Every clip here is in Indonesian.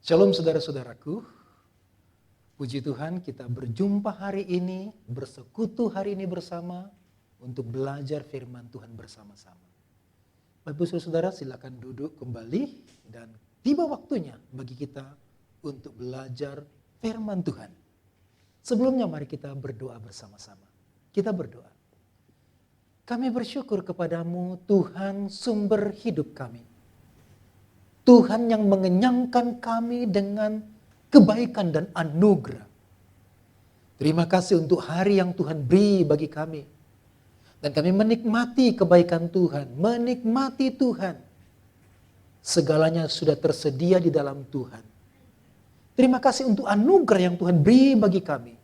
Shalom saudara-saudaraku, puji Tuhan kita berjumpa hari ini, bersekutu hari ini bersama untuk belajar firman Tuhan bersama-sama. Bapak Ibu Saudara silakan duduk kembali dan tiba waktunya bagi kita untuk belajar firman Tuhan. Sebelumnya mari kita berdoa bersama-sama. Kita berdoa. Kami bersyukur kepadamu Tuhan sumber hidup kami. Tuhan yang mengenyangkan kami dengan kebaikan dan anugerah. Terima kasih untuk hari yang Tuhan beri bagi kami. Dan kami menikmati kebaikan Tuhan, menikmati Tuhan. Segalanya sudah tersedia di dalam Tuhan. Terima kasih untuk anugerah yang Tuhan beri bagi kami.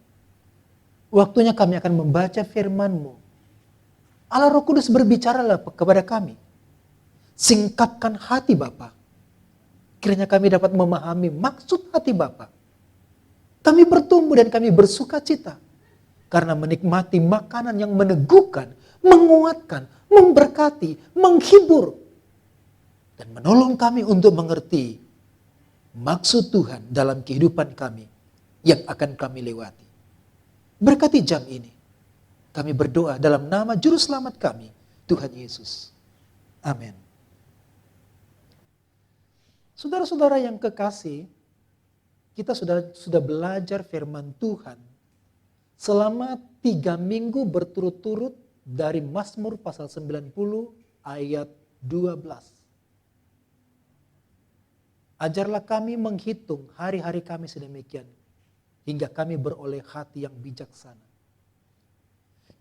Waktunya kami akan membaca firman-Mu. Allah Roh Kudus berbicaralah kepada kami. Singkapkan hati Bapa. Kiranya kami dapat memahami maksud hati Bapa. Kami bertumbuh dan kami bersuka cita. Karena menikmati makanan yang meneguhkan, menguatkan, memberkati, menghibur. Dan menolong kami untuk mengerti maksud Tuhan dalam kehidupan kami yang akan kami lewati. Berkati jam ini. Kami berdoa dalam nama Juru Selamat kami, Tuhan Yesus. Amin. Saudara-saudara yang kekasih, kita sudah belajar firman Tuhan selama 3 minggu berturut-turut dari Mazmur pasal 90 ayat 12. Ajarlah kami menghitung hari-hari kami sedemikian, hingga kami beroleh hati yang bijaksana.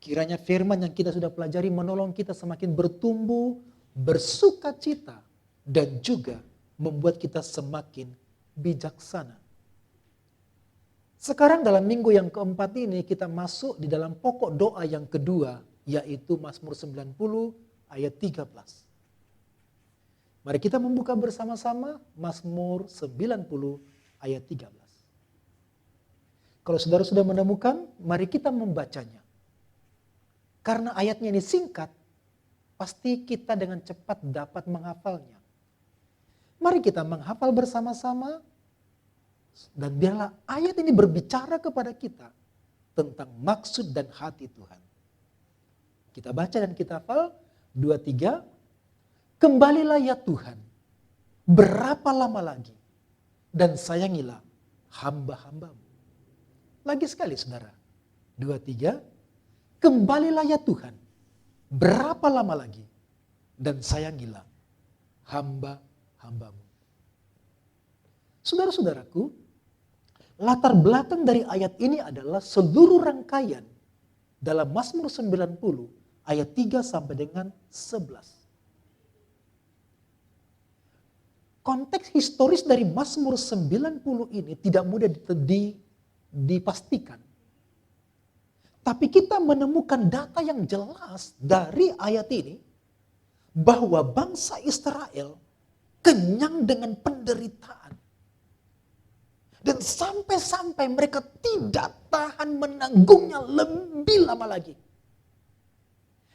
Kiranya firman yang kita sudah pelajari menolong kita semakin bertumbuh, bersuka cita, dan juga membuat kita semakin bijaksana. Sekarang dalam minggu yang keempat ini kita masuk di dalam pokok doa yang kedua, yaitu Mazmur 90 ayat 13. Mari kita membuka bersama-sama Mazmur 90 ayat 13. Kalau saudara sudah menemukan, mari kita membacanya. Karena ayatnya ini singkat, pasti kita dengan cepat dapat menghafalnya. Mari kita menghafal bersama-sama dan biarlah ayat ini berbicara kepada kita tentang maksud dan hati Tuhan. Kita baca dan kita hafal 2, 3. Kembalilah ya Tuhan, berapa lama lagi, dan sayangilah hamba-hambamu. Lagi sekali saudara, 2, 3. Kembalilah ya Tuhan, berapa lama lagi, dan sayangilah hamba-hambamu. Saudara-saudaraku, latar belakang dari ayat ini adalah seluruh rangkaian dalam Mazmur 90 ayat 3 sampai dengan 11. Konteks historis dari Mazmur 90 ini tidak mudah dipastikan. Tapi kita menemukan data yang jelas dari ayat ini bahwa bangsa Israel kenyang dengan penderitaan. Dan sampai-sampai mereka tidak tahan menanggungnya lebih lama lagi.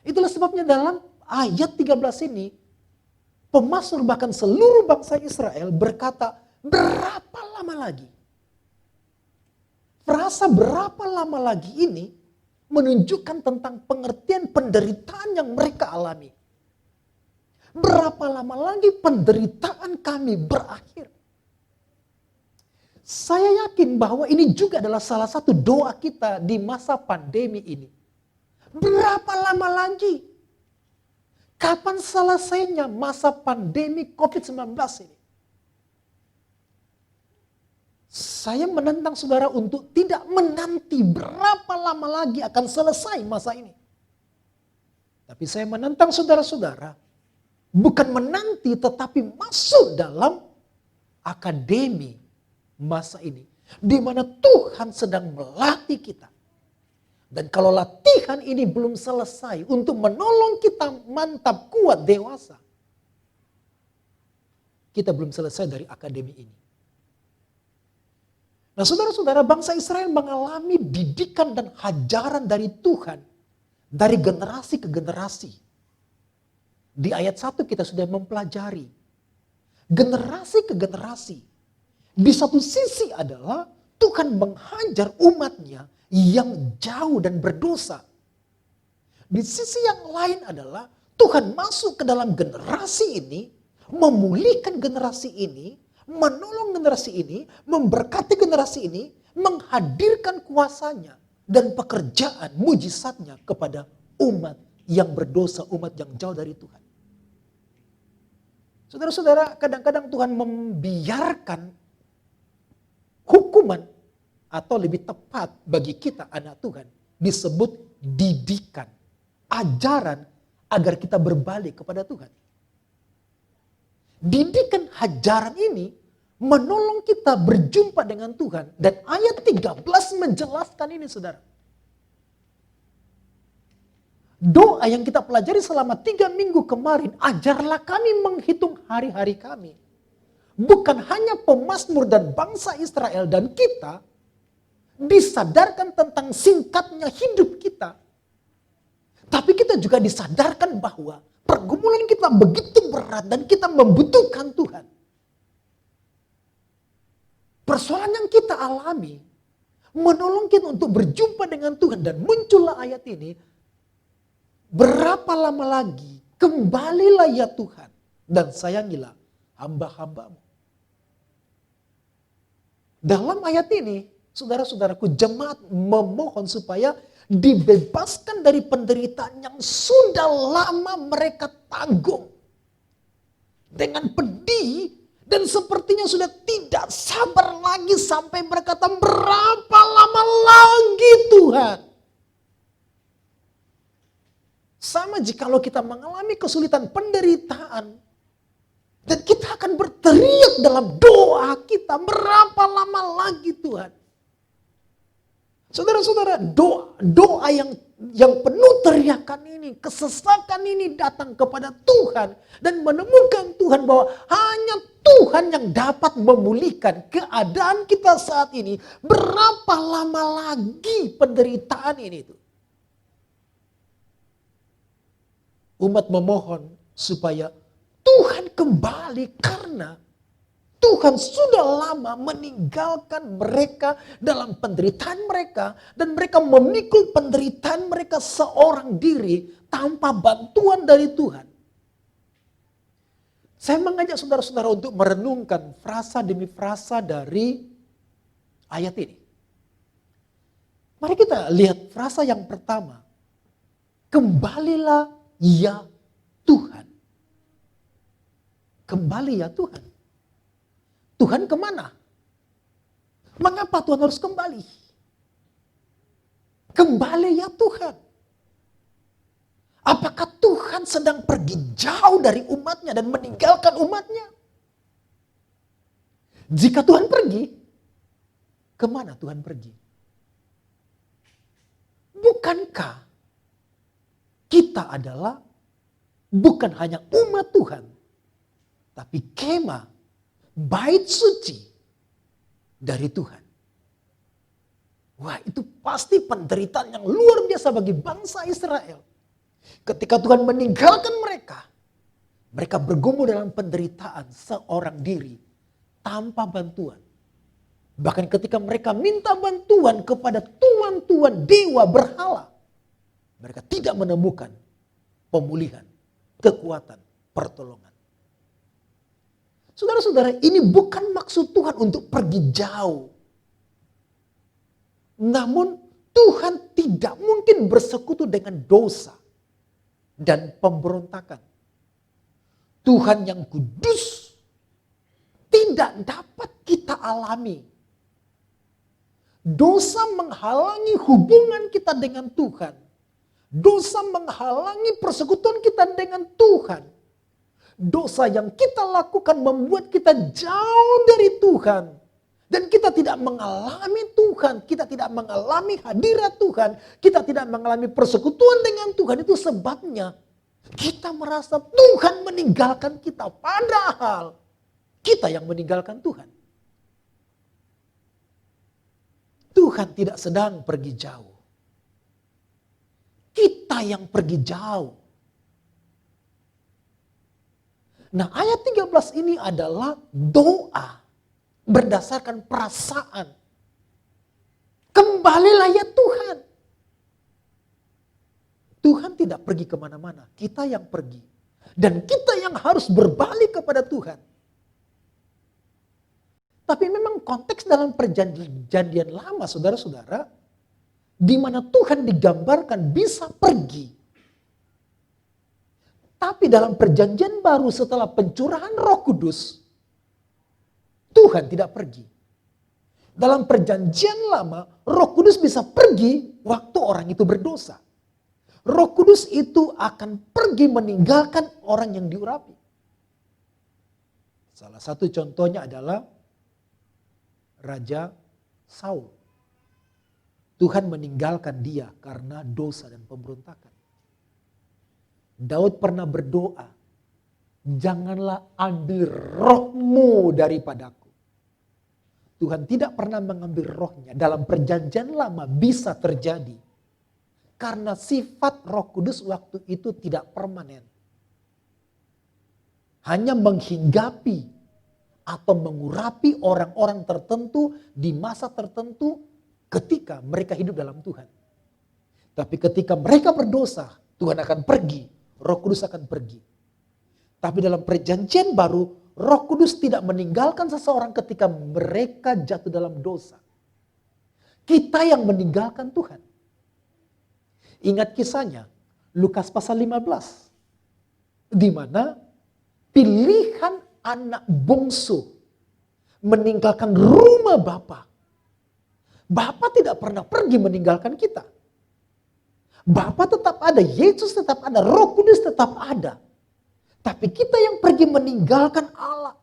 Itulah sebabnya dalam ayat 13 ini, pemazmur bahkan seluruh bangsa Israel berkata, berapa lama lagi? Frasa berapa lama lagi ini menunjukkan tentang pengertian penderitaan yang mereka alami. Berapa lama lagi penderitaan kami berakhir? Saya yakin bahwa ini juga adalah salah satu doa kita di masa pandemi ini. Berapa lama lagi? Kapan selesainya masa pandemi COVID-19 ini? Saya menantang saudara untuk tidak menanti berapa lama lagi akan selesai masa ini. Tapi saya menantang saudara-saudara bukan menanti tetapi masuk dalam akademi masa ini. Di mana Tuhan sedang melatih kita. Dan kalau latihan ini belum selesai untuk menolong kita mantap, kuat, dewasa. Kita belum selesai dari akademi ini. Nah saudara-saudara, bangsa Israel mengalami didikan dan ajaran dari Tuhan. Dari generasi ke generasi. Di ayat 1 kita sudah mempelajari. Generasi ke generasi. Di satu sisi adalah Tuhan menghajar umatnya yang jauh dan berdosa. Di sisi yang lain adalah Tuhan masuk ke dalam generasi ini, memulihkan generasi ini, menolong generasi ini, memberkati generasi ini, menghadirkan kuasanya dan pekerjaan mujizatnya kepada umat yang berdosa, umat yang jauh dari Tuhan. Saudara-saudara, kadang-kadang Tuhan membiarkan hukuman, atau lebih tepat bagi kita anak Tuhan, disebut didikan, ajaran agar kita berbalik kepada Tuhan. Didikan ajaran ini menolong kita berjumpa dengan Tuhan. Dan ayat 13 menjelaskan ini, saudara. Doa yang kita pelajari selama 3 minggu kemarin, ajarlah kami menghitung hari-hari kami. Bukan hanya pemazmur dan bangsa Israel dan kita disadarkan tentang singkatnya hidup kita. Tapi kita juga disadarkan bahwa pergumulan kita begitu berat dan kita membutuhkan Tuhan. Persoalan yang kita alami menolong kita untuk berjumpa dengan Tuhan, dan muncullah ayat ini. Berapa lama lagi? Kembalilah ya Tuhan dan sayangilah hamba-hambamu. Dalam ayat ini, saudara-saudaraku, jemaat memohon supaya dibebaskan dari penderitaan yang sudah lama mereka tanggung. Dengan pedih dan sepertinya sudah tidak sabar lagi sampai berkata, berapa lama lagi Tuhan? Sama jikalau kita mengalami kesulitan penderitaan, dan kita akan berteriak dalam doa kita, berapa lama lagi Tuhan? Saudara-saudara, doa yang penuh teriakan ini, kesesakan ini datang kepada Tuhan dan menemukan Tuhan bahwa hanya Tuhan yang dapat memulihkan keadaan kita saat ini. Berapa lama lagi penderitaan ini itu? Umat memohon supaya Tuhan kembali, karena Tuhan sudah lama meninggalkan mereka dalam penderitaan mereka, dan mereka memikul penderitaan mereka seorang diri tanpa bantuan dari Tuhan. Saya mengajak saudara-saudara untuk merenungkan frasa demi frasa dari ayat ini. Mari kita lihat frasa yang pertama. Kembalilah ya Tuhan. Kembali ya Tuhan. Tuhan kemana? Mengapa Tuhan harus kembali? Kembali ya Tuhan. Apakah Tuhan sedang pergi jauh dari umatnya dan meninggalkan umatnya? Jika Tuhan pergi, kemana Tuhan pergi? Bukankah kita adalah bukan hanya umat Tuhan, tapi kemah, bait suci dari Tuhan. Wah, itu pasti penderitaan yang luar biasa bagi bangsa Israel. Ketika Tuhan meninggalkan mereka, mereka bergumul dalam penderitaan seorang diri tanpa bantuan. Bahkan ketika mereka minta bantuan kepada tuan-tuan dewa berhala, mereka tidak menemukan pemulihan, kekuatan, pertolongan. Saudara-saudara, ini bukan maksud Tuhan untuk pergi jauh. Namun Tuhan tidak mungkin bersekutu dengan dosa dan pemberontakan. Tuhan yang kudus tidak dapat kita alami. Dosa menghalangi hubungan kita dengan Tuhan. Dosa menghalangi persekutuan kita dengan Tuhan. Dosa yang kita lakukan membuat kita jauh dari Tuhan. Dan kita tidak mengalami Tuhan. Kita tidak mengalami hadirat Tuhan. Kita tidak mengalami persekutuan dengan Tuhan. Itu sebabnya kita merasa Tuhan meninggalkan kita. Padahal kita yang meninggalkan Tuhan. Tuhan tidak sedang pergi jauh. Kita yang pergi jauh. Nah, ayat 13 ini adalah doa berdasarkan perasaan. Kembalilah ya Tuhan. Tuhan tidak pergi kemana-mana, kita yang pergi. Dan kita yang harus berbalik kepada Tuhan. Tapi memang konteks dalam perjanjian lama, saudara-saudara, di mana Tuhan digambarkan bisa pergi. Tapi dalam perjanjian baru setelah pencurahan Roh Kudus, Tuhan tidak pergi. Dalam perjanjian lama, Roh Kudus bisa pergi waktu orang itu berdosa. Roh Kudus itu akan pergi meninggalkan orang yang diurapi. Salah satu contohnya adalah Raja Saul. Tuhan meninggalkan dia karena dosa dan pemberontakan. Daud pernah berdoa, janganlah ambil rohmu daripadaku. Tuhan tidak pernah mengambil rohnya. Dalam perjanjian lama bisa terjadi. Karena sifat Roh Kudus waktu itu tidak permanen. Hanya menghinggapi atau mengurapi orang-orang tertentu di masa tertentu ketika mereka hidup dalam Tuhan. Tapi ketika mereka berdosa, Tuhan akan pergi, Roh Kudus akan pergi. Tapi dalam perjanjian baru, Roh Kudus tidak meninggalkan seseorang ketika mereka jatuh dalam dosa. Kita yang meninggalkan Tuhan. Ingat kisahnya, Lukas pasal 15. Di mana pilihan anak bungsu meninggalkan rumah Bapa. Bapa tidak pernah pergi meninggalkan kita. Bapa tetap ada, Yesus tetap ada, Roh Kudus tetap ada. Tapi kita yang pergi meninggalkan Allah.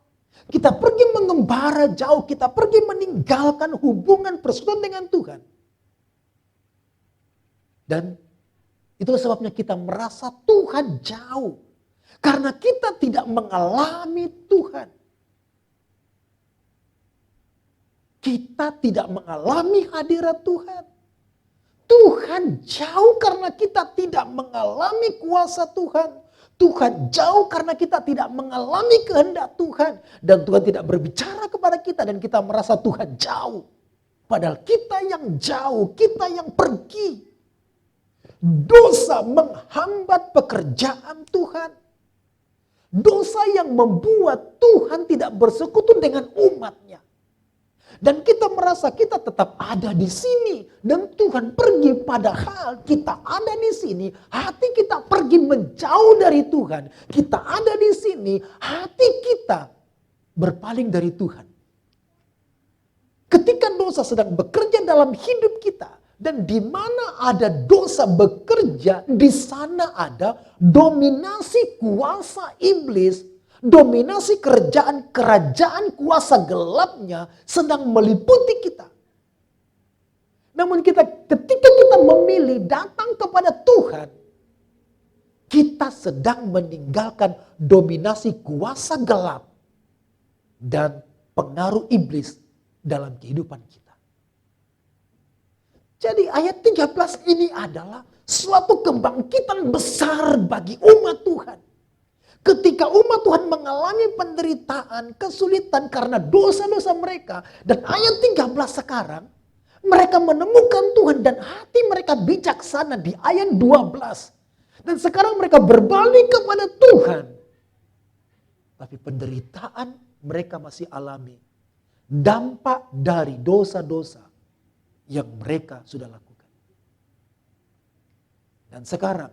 Kita pergi mengembara jauh, kita pergi meninggalkan hubungan persekutuan dengan Tuhan. Dan itulah sebabnya kita merasa Tuhan jauh. Karena kita tidak mengalami Tuhan. Kita tidak mengalami hadirat Tuhan. Tuhan jauh karena kita tidak mengalami kuasa Tuhan. Tuhan jauh karena kita tidak mengalami kehendak Tuhan. Dan Tuhan tidak berbicara kepada kita dan kita merasa Tuhan jauh. Padahal kita yang jauh, kita yang pergi. Dosa menghambat pekerjaan Tuhan. Dosa yang membuat Tuhan tidak bersekutu dengan umatnya. Dan kita merasa kita tetap ada di sini. Dan Tuhan pergi padahal kita ada di sini. Hati kita pergi menjauh dari Tuhan. Kita ada di sini. Hati kita berpaling dari Tuhan. Ketika dosa sedang bekerja dalam hidup kita. Dan di mana ada dosa bekerja, di sana ada dominasi kuasa iblis, dominasi kerajaan kuasa gelapnya sedang meliputi kita. Namun ketika kita memilih datang kepada Tuhan, kita sedang meninggalkan dominasi kuasa gelap dan pengaruh iblis dalam kehidupan kita. Jadi ayat 13 ini adalah suatu kebangkitan besar bagi umat Tuhan. Ketika umat Tuhan mengalami penderitaan, kesulitan karena dosa-dosa mereka. Dan ayat 13 sekarang, mereka menemukan Tuhan dan hati mereka bijaksana di ayat 12. Dan sekarang mereka berbalik kepada Tuhan. Tapi penderitaan mereka masih alami. Dampak dari dosa-dosa yang mereka sudah lakukan. Dan sekarang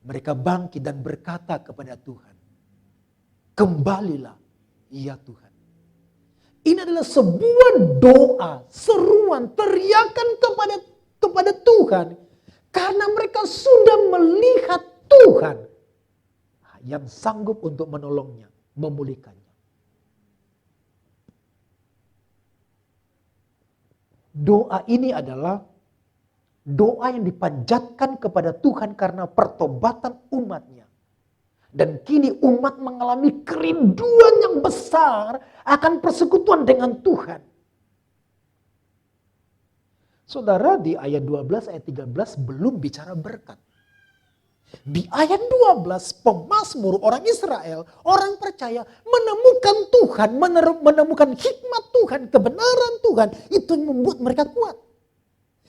mereka bangkit dan berkata kepada Tuhan, kembalilah ya Tuhan. Ini adalah sebuah doa, seruan, teriakan kepada Tuhan. Karena mereka sudah melihat Tuhan yang sanggup untuk menolongnya, memulihkannya. Doa ini adalah doa yang dipanjatkan kepada Tuhan karena pertobatan umatnya. Dan kini umat mengalami kerinduan yang besar akan persekutuan dengan Tuhan. Saudara, di ayat 12, ayat 13 belum bicara berkat. Di ayat 12, pemazmur orang Israel, orang percaya menemukan Tuhan, menemukan hikmat Tuhan, kebenaran Tuhan. Itu yang membuat mereka kuat.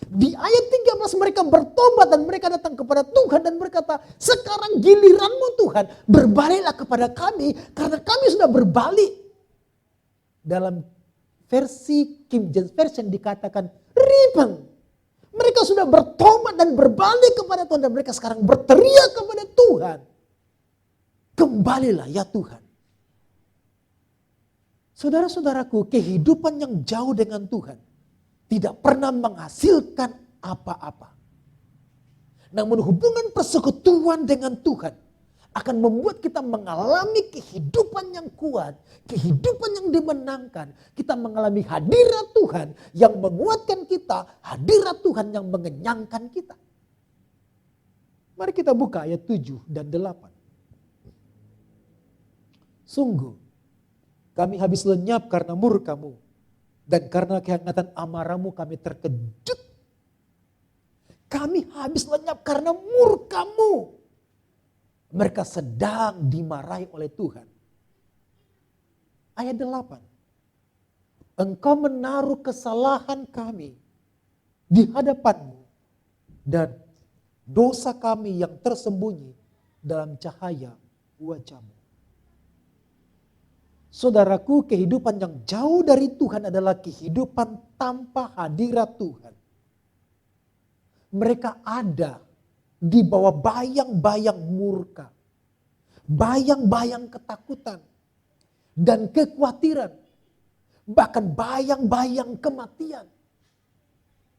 Di ayat 13 mereka bertobat dan mereka datang kepada Tuhan dan berkata, sekarang giliranmu Tuhan, berbaliklah kepada kami karena kami sudah berbalik. Dalam versi King James Version dikatakan repent. Mereka sudah bertobat dan berbalik kepada Tuhan dan mereka sekarang berteriak kepada Tuhan. Kembalilah ya Tuhan. Saudara-saudaraku, kehidupan yang jauh dengan Tuhan tidak pernah menghasilkan apa-apa. Namun hubungan persekutuan dengan Tuhan akan membuat kita mengalami kehidupan yang kuat, kehidupan yang dimenangkan. Kita mengalami hadirat Tuhan yang menguatkan kita, hadirat Tuhan yang mengenyangkan kita. Mari kita buka ayat 7 dan 8. Sungguh, kami habis lenyap karena murka-Mu, dan karena kehangatan amarah-Mu kami terkejut. Kami habis lenyap karena murka-Mu. Mereka sedang dimarahi oleh Tuhan. Ayat 8. Engkau menaruh kesalahan kami di hadapan-Mu, dan dosa kami yang tersembunyi dalam cahaya wajah-Mu. Saudaraku, kehidupan yang jauh dari Tuhan adalah kehidupan tanpa hadirat Tuhan. Mereka ada di bawah bayang-bayang murka, bayang-bayang ketakutan dan kekhawatiran, bahkan bayang-bayang kematian.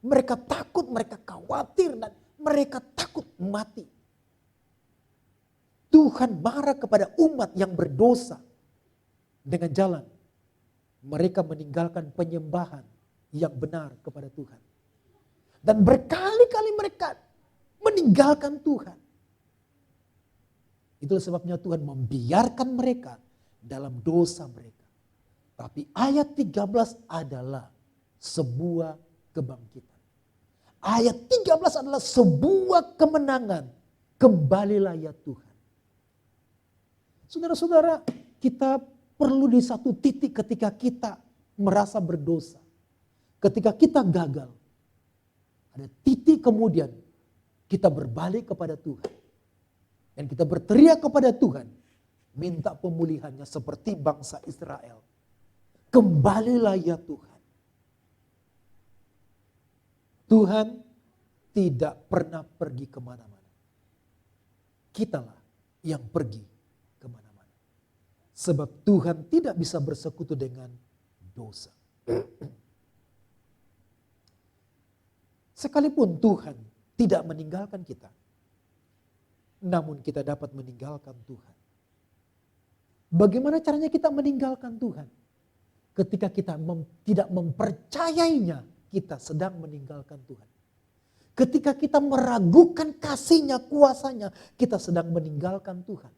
Mereka takut, mereka khawatir, dan mereka takut mati. Tuhan marah kepada umat yang berdosa dengan jalan mereka meninggalkan penyembahan yang benar kepada Tuhan. Dan berkali-kali mereka meninggalkan Tuhan. Itulah sebabnya Tuhan membiarkan mereka dalam dosa mereka. Tapi ayat 13 adalah sebuah kebangkitan. Ayat 13 adalah sebuah kemenangan. Kembalilah ya Tuhan. Saudara-saudara, kita perlu di satu titik ketika kita merasa berdosa. Ketika kita gagal. Ada titik kemudian kita berbalik kepada Tuhan. Dan kita berteriak kepada Tuhan. Minta pemulihannya seperti bangsa Israel. Kembalilah ya Tuhan. Tuhan tidak pernah pergi kemana-mana. Kitalah yang pergi kemana-mana. Sebab Tuhan tidak bisa bersekutu dengan dosa. Sekalipun Tuhan tidak meninggalkan kita, namun kita dapat meninggalkan Tuhan. Bagaimana caranya kita meninggalkan Tuhan? Ketika kita tidak mempercayainya, kita sedang meninggalkan Tuhan. Ketika kita meragukan kasih-Nya, kuasa-Nya, kita sedang meninggalkan Tuhan.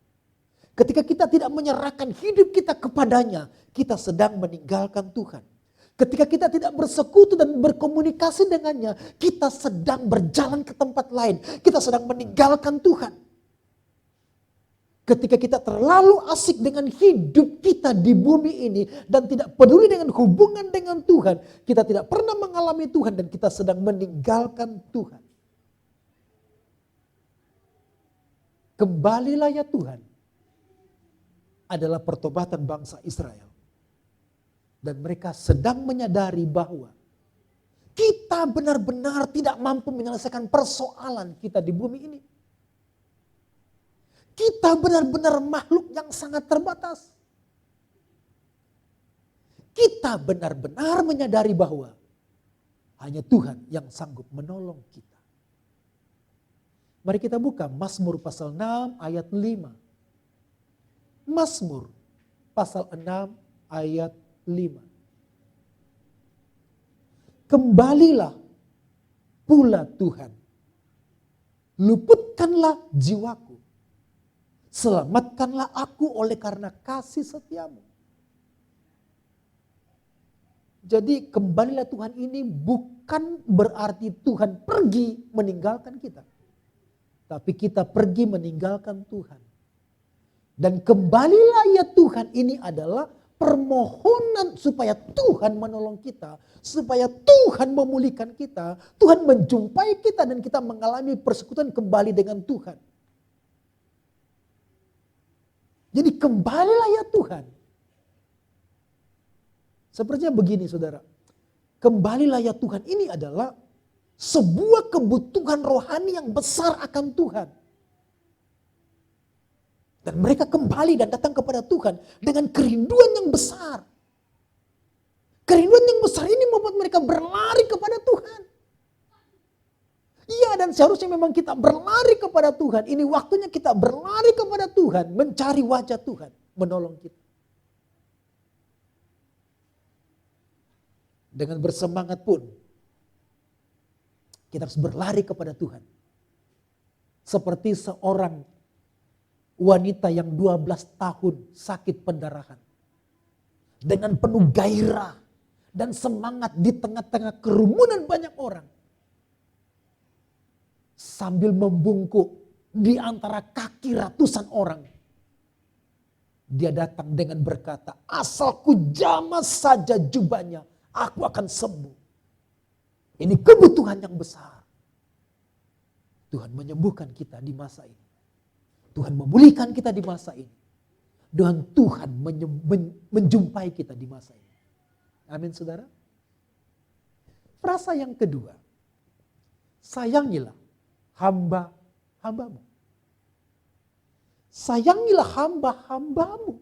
Ketika kita tidak menyerahkan hidup kita kepadanya, kita sedang meninggalkan Tuhan. Ketika kita tidak bersekutu dan berkomunikasi dengannya, kita sedang berjalan ke tempat lain. Kita sedang meninggalkan Tuhan. Ketika kita terlalu asik dengan hidup kita di bumi ini dan tidak peduli dengan hubungan dengan Tuhan, kita tidak pernah mengalami Tuhan dan kita sedang meninggalkan Tuhan. Kembalilah ya Tuhan adalah pertobatan bangsa Israel. Dan mereka sedang menyadari bahwa kita benar-benar tidak mampu menyelesaikan persoalan kita di bumi ini. Kita benar-benar makhluk yang sangat terbatas. Kita benar-benar menyadari bahwa hanya Tuhan yang sanggup menolong kita. Mari kita buka Mazmur pasal 6 ayat 5. Mazmur pasal 6 ayat 5. Kembalilah pula Tuhan. Luputkanlah jiwaku. Selamatkanlah aku oleh karena kasih setiamu. Jadi kembalilah Tuhan ini bukan berarti Tuhan pergi meninggalkan kita. Tapi kita pergi meninggalkan Tuhan. Dan kembalilah ya Tuhan, ini adalah permohonan supaya Tuhan menolong kita. Supaya Tuhan memulihkan kita. Tuhan menjumpai kita dan kita mengalami persekutuan kembali dengan Tuhan. Jadi kembalilah ya Tuhan. Sepertinya begini saudara. Kembalilah ya Tuhan, ini adalah sebuah kebutuhan rohani yang besar akan Tuhan. Dan mereka kembali dan datang kepada Tuhan dengan kerinduan yang besar. Kerinduan yang besar ini membuat mereka berlari kepada Tuhan. Iya, dan seharusnya memang kita berlari kepada Tuhan. Ini waktunya kita berlari kepada Tuhan, mencari wajah Tuhan, menolong kita. Dengan bersemangat pun, kita harus berlari kepada Tuhan. Seperti seorang wanita yang 12 tahun sakit pendarahan. Dengan penuh gairah dan semangat di tengah-tengah kerumunan banyak orang. Sambil membungkuk di antara kaki ratusan orang. Dia datang dengan berkata, asalku jamah saja jubahnya, aku akan sembuh. Ini kebutuhan yang besar. Tuhan menyembuhkan kita di masa ini. Tuhan memulihkan kita di masa ini. Dan Tuhan menjumpai kita di masa ini. Amin saudara. Frasa yang kedua. Sayangilah hamba-hambamu. Sayangilah hamba-hambamu.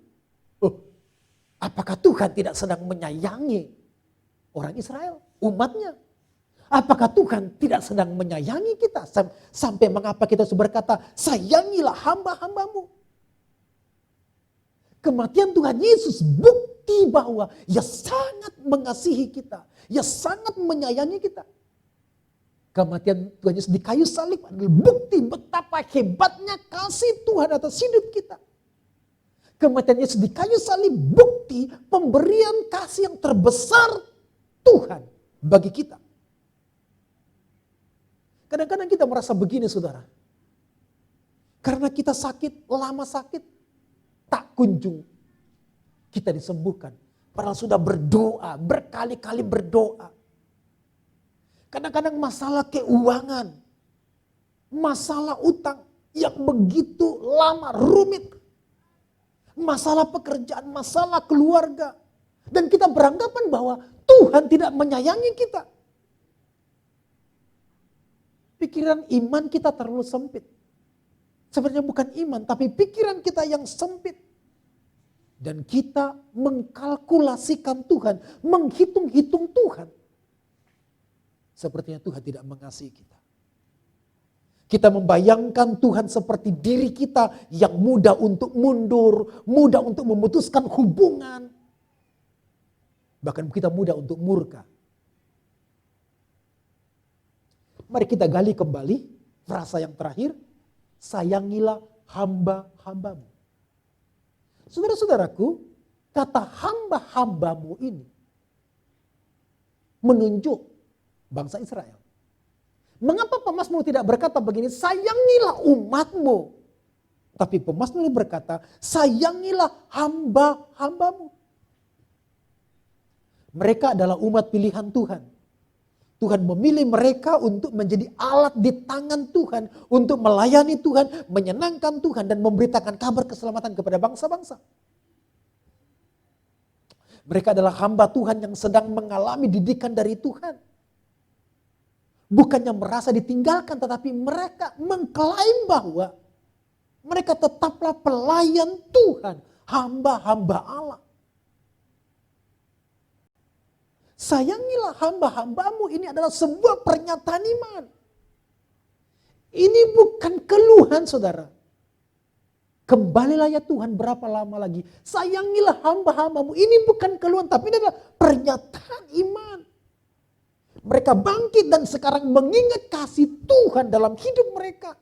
Oh, apakah Tuhan tidak sedang menyayangi orang Israel, umatnya? Apakah Tuhan tidak sedang menyayangi kita? Sampai mengapa kita harus berkata, sayangilah hamba-hambamu. Kematian Tuhan Yesus bukti bahwa Ia sangat mengasihi kita. Ia sangat menyayangi kita. Kematian Tuhan Yesus di kayu salib adalah bukti betapa hebatnya kasih Tuhan atas hidup kita. Kematian Yesus di kayu salib bukti pemberian kasih yang terbesar Tuhan bagi kita. Kadang-kadang kita merasa begini saudara. Karena kita sakit, lama sakit, tak kunjung kita disembuhkan. Padahal sudah berdoa, berkali-kali berdoa. Kadang-kadang masalah keuangan, masalah utang yang begitu lama, rumit. Masalah pekerjaan, masalah keluarga. Dan kita beranggapan bahwa Tuhan tidak menyayangi kita. Pikiran iman kita terlalu sempit. Sebenarnya bukan iman, tapi pikiran kita yang sempit. Dan kita mengkalkulasikan Tuhan, menghitung-hitung Tuhan. Sepertinya Tuhan tidak mengasihi kita. Kita membayangkan Tuhan seperti diri kita yang mudah untuk mundur, mudah untuk memutuskan hubungan. Bahkan kita mudah untuk murka. Mari kita gali kembali frasa yang terakhir. Sayangilah hamba-hambamu. Saudara-saudaraku, kata hamba-hambamu ini menunjuk bangsa Israel. Mengapa pemazmur tidak berkata begini, sayangilah umatmu. Tapi pemazmur berkata, sayangilah hamba-hambamu. Mereka adalah umat pilihan Tuhan. Tuhan memilih mereka untuk menjadi alat di tangan Tuhan. Untuk melayani Tuhan, menyenangkan Tuhan dan memberitakan kabar keselamatan kepada bangsa-bangsa. Mereka adalah hamba Tuhan yang sedang mengalami didikan dari Tuhan. Bukannya merasa ditinggalkan, tetapi mereka mengklaim bahwa mereka tetaplah pelayan Tuhan, hamba-hamba Allah. Sayangilah hamba-hambamu, ini adalah sebuah pernyataan iman. Ini bukan keluhan saudara. Kembalilah ya Tuhan, berapa lama lagi. Sayangilah hamba-hambamu, ini bukan keluhan, tapi ini adalah pernyataan iman. Mereka bangkit dan sekarang mengingat kasih Tuhan dalam hidup mereka.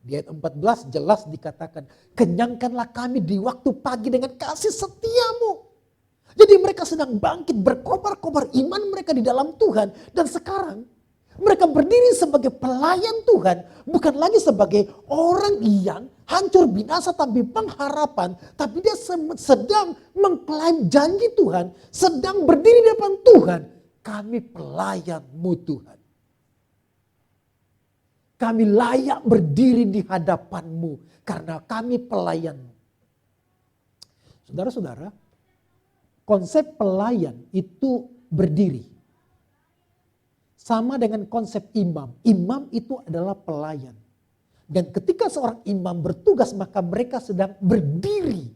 Di ayat 14 jelas dikatakan, kenyangkanlah kami di waktu pagi dengan kasih setiamu. Jadi mereka sedang bangkit berkobar-kobar iman mereka di dalam Tuhan. Dan sekarang Mereka berdiri sebagai pelayan Tuhan, bukan lagi sebagai orang yang hancur binasa tanpa pengharapan, tapi dia sedang mengklaim janji Tuhan, sedang berdiri di depan Tuhan. Kami pelayan-Mu Tuhan. Kami layak berdiri di hadapan-Mu karena kami pelayan-Mu. Saudara-saudara, konsep pelayan itu berdiri. Sama dengan konsep imam. Imam itu adalah pelayan. Dan ketika seorang imam bertugas, maka mereka sedang berdiri.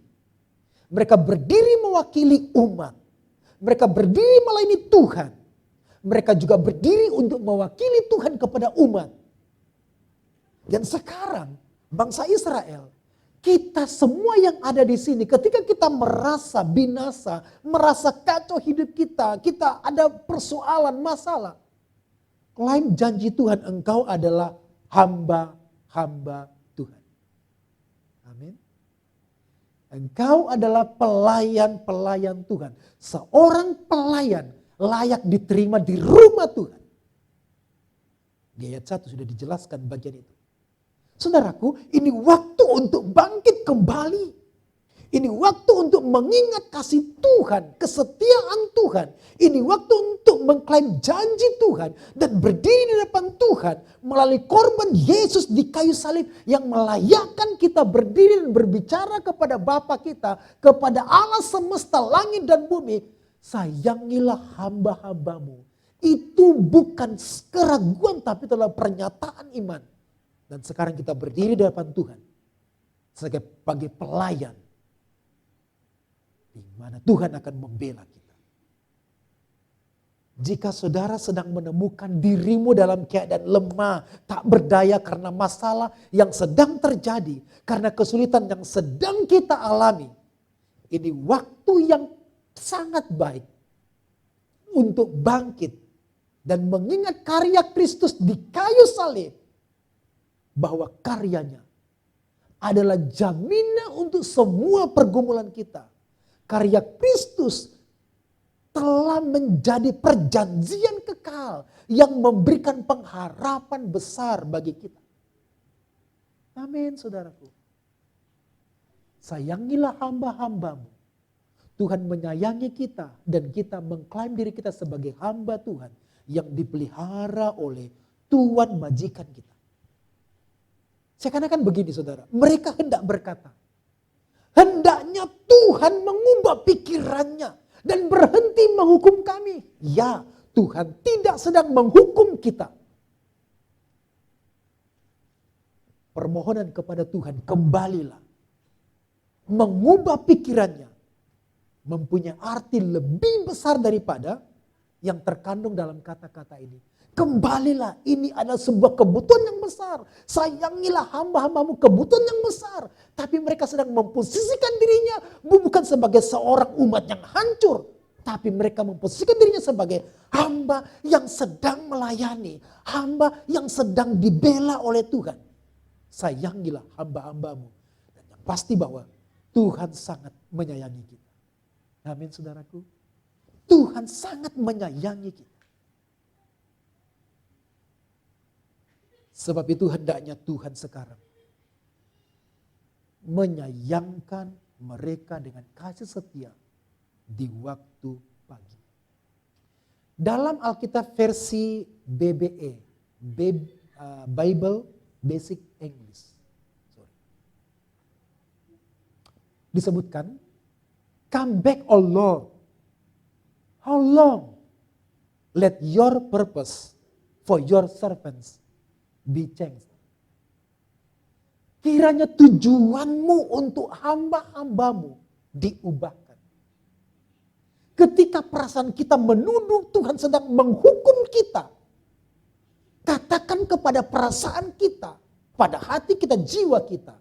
Mereka berdiri mewakili umat. Mereka berdiri melayani Tuhan. Mereka juga berdiri untuk mewakili Tuhan kepada umat. Dan sekarang bangsa Israel, kita semua yang ada di sini, ketika kita merasa binasa, merasa kacau hidup kita ada persoalan, masalah. Klaim janji Tuhan, engkau adalah hamba-hamba Tuhan. Amin. Engkau adalah pelayan-pelayan Tuhan. Seorang pelayan layak diterima di rumah Tuhan. Di ayat 1 sudah dijelaskan bagian itu. Saudaraku, ini waktu untuk bangkit kembali. Ini waktu untuk mengingat kasih Tuhan, kesetiaan Tuhan. Ini waktu untuk mengklaim janji Tuhan dan berdiri di depan Tuhan melalui korban Yesus di kayu salib yang melayakkan kita berdiri dan berbicara kepada Bapa kita, kepada Allah semesta langit dan bumi. Sayangilah hamba-hambamu. Itu bukan keraguan tapi adalah pernyataan iman. Dan sekarang kita berdiri di depan Tuhan sebagai pelayan. Di mana Tuhan akan membela kita. Jika saudara sedang menemukan dirimu dalam keadaan lemah, tak berdaya karena masalah yang sedang terjadi, karena kesulitan yang sedang kita alami, ini waktu yang sangat baik untuk bangkit dan mengingat karya Kristus di kayu salib, bahwa karyanya adalah jaminan untuk semua pergumulan kita. Karya Kristus telah menjadi perjanjian kekal yang memberikan pengharapan besar bagi kita. Amin, saudaraku. Sayangilah hamba-hambamu. Tuhan menyayangi kita dan kita mengklaim diri kita sebagai hamba Tuhan yang dipelihara oleh Tuhan majikan kita. Seakan-akan begini saudara, mereka hendak berkata, hendaknya Tuhan mengubah pikirannya dan berhenti menghukum kami. Ya, Tuhan tidak sedang menghukum kita. Permohonan kepada Tuhan, kembalilah. Mengubah pikirannya mempunyai arti lebih besar daripada yang terkandung dalam kata-kata ini. Kembalilah, ini adalah sebuah kebutuhan yang besar. Sayangilah hamba-hambamu, kebutuhan yang besar. Tapi mereka sedang memposisikan dirinya bukan sebagai seorang umat yang hancur. Tapi mereka memposisikan dirinya sebagai hamba yang sedang melayani. Hamba yang sedang dibela oleh Tuhan. Sayangilah hamba-hambamu. Dan yang pasti bahwa Tuhan sangat menyayangi kita. Amin saudaraku. Tuhan sangat menyayangi kita. Sebab itu hendaknya Tuhan sekarang menyayangkan mereka dengan kasih setia di waktu pagi. Dalam Alkitab versi BBE, Bible Basic English, disebutkan, come back, O Lord. How long? Let your purpose for your servants be changed. Kiranya tujuanmu untuk hamba-hambamu diubahkan. Ketika perasaan kita menuduh Tuhan sedang menghukum kita, katakan kepada perasaan kita, pada hati kita, jiwa kita,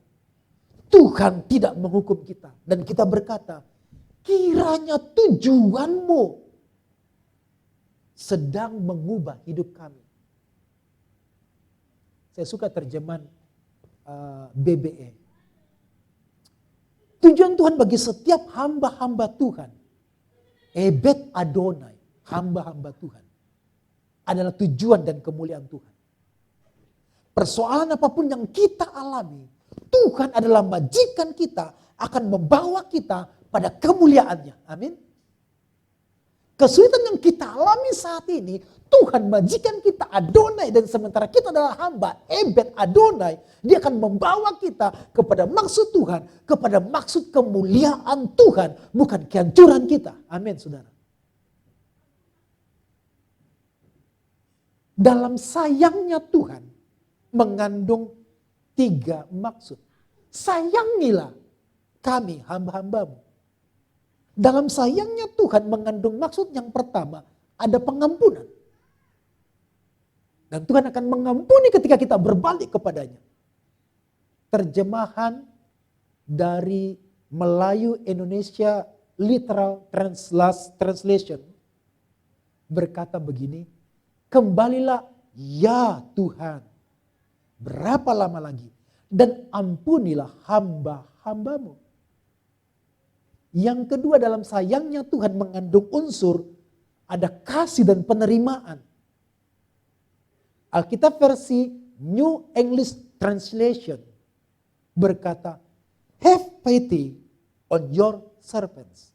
Tuhan tidak menghukum kita. Dan kita berkata, kiranya tujuanmu sedang mengubah hidup kami. Saya suka terjemahan BBE. Tujuan Tuhan bagi setiap hamba-hamba Tuhan. Ebed Adonai, hamba-hamba Tuhan. adalah tujuan dan kemuliaan Tuhan. Persoalan apapun yang kita alami, Tuhan adalah majikan kita, akan membawa kita pada kemuliaannya. Amin. Kesulitan yang kita alami saat ini, Tuhan majikan kita Adonai, dan sementara kita adalah hamba, Ebed Adonai, dia akan membawa kita kepada maksud Tuhan, kepada maksud kemuliaan Tuhan, bukan kehancuran kita. Amin, saudara. Dalam sayangnya Tuhan mengandung 3 maksud. Sayangilah kami hamba-hambamu. Dalam sayangnya Tuhan mengandung maksud yang pertama, ada pengampunan. Dan Tuhan akan mengampuni ketika kita berbalik kepadanya. Terjemahan dari Melayu Indonesia Literal Translation berkata begini, kembalilah ya Tuhan, berapa lama lagi, dan ampunilah hamba-hambamu. Yang kedua, dalam sayangnya Tuhan mengandung unsur ada kasih dan penerimaan. Alkitab versi New English Translation berkata, have pity on your servants.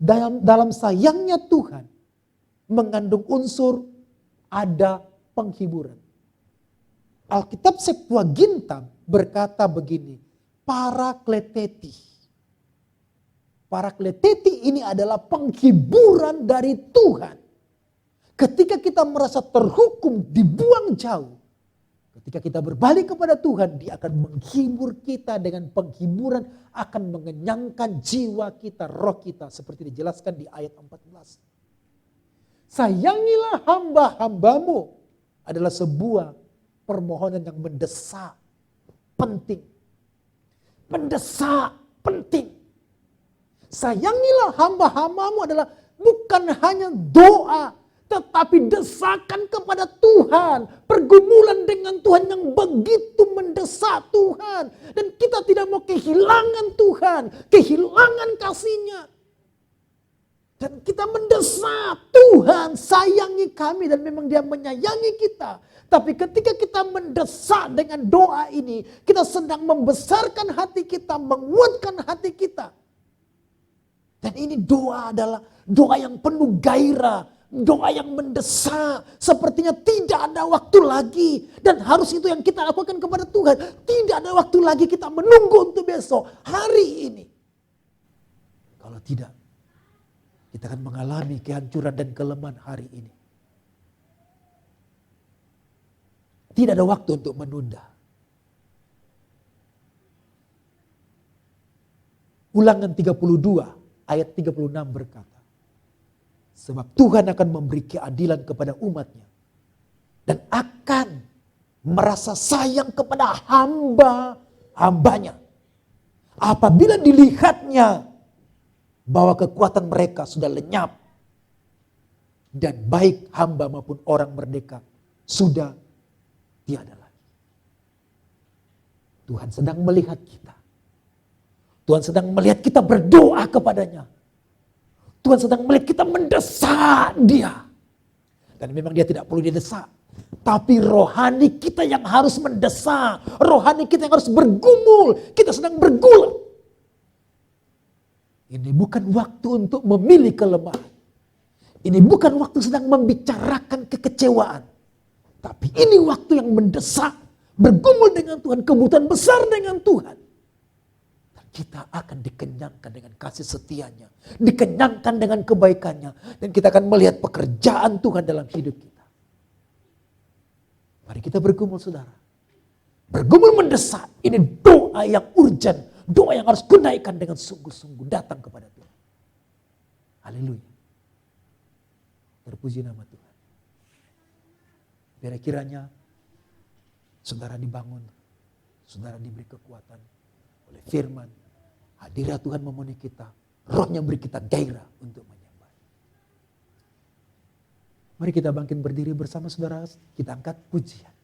Dalam sayangnya Tuhan mengandung unsur ada penghiburan. Alkitab Septuaginta berkata begini, parakleteti. Parakleteti ini adalah penghiburan dari Tuhan. Ketika kita merasa terhukum, dibuang jauh. Ketika kita berbalik kepada Tuhan, dia akan menghibur kita dengan penghiburan, akan mengenyangkan jiwa kita, roh kita. Seperti dijelaskan di ayat 14. Sayangilah hamba-hambamu adalah sebuah permohonan yang mendesak, penting. Mendesak, penting. Sayangilah hamba-hambamu adalah bukan hanya doa, tetapi desakan kepada Tuhan. Pergumulan dengan Tuhan yang begitu mendesak Tuhan. Dan kita tidak mau kehilangan Tuhan, kehilangan kasih-Nya. Dan kita mendesak, Tuhan sayangi kami, dan memang Dia menyayangi kita. Tapi ketika kita mendesak dengan doa ini, kita sedang membesarkan hati kita, menguatkan hati kita. Dan ini doa adalah doa yang penuh gairah, doa yang mendesak. Sepertinya tidak ada waktu lagi. Dan harus itu yang kita lakukan kepada Tuhan. Tidak ada waktu lagi kita menunggu untuk besok, hari ini. Kalau tidak, kita akan mengalami kehancuran dan kelemahan hari ini. Tidak ada waktu untuk menunda. Ulangan 32 ayat 36 berkata, sebab Tuhan akan memberi keadilan kepada umatnya dan akan merasa sayang kepada hamba-hambanya. Apabila dilihatnya bahwa kekuatan mereka sudah lenyap dan baik hamba maupun orang merdeka sudah tiada lagi. Tuhan sedang melihat kita. Tuhan sedang melihat kita berdoa kepadanya. Tuhan sedang melihat kita mendesak Dia. Dan memang Dia tidak perlu didesak. Tapi rohani kita yang harus mendesak. Rohani kita yang harus bergumul. Kita sedang bergulat. Ini bukan waktu untuk memilih kelemahan. Ini bukan waktu sedang membicarakan kekecewaan. Tapi ini waktu yang mendesak. Bergumul dengan Tuhan. Kebutuhan besar dengan Tuhan. Kita akan dikenyangkan dengan kasih setia-Nya. Dikenyangkan dengan kebaikan-Nya. Dan kita akan melihat pekerjaan Tuhan dalam hidup kita. Mari kita bergumul, saudara. Bergumul mendesak. Ini doa yang urgent. Doa yang harus kunaikan dengan sungguh-sungguh datang kepada Tuhan. Haleluya. Terpuji nama Tuhan. Biar kiranya saudara dibangun. Saudara diberi kekuatan oleh firman. Hadirat Tuhan memenuhi kita. Rohnya beri kita gairah untuk menyembah. Mari kita bangkit berdiri bersama saudara. Kita angkat pujian.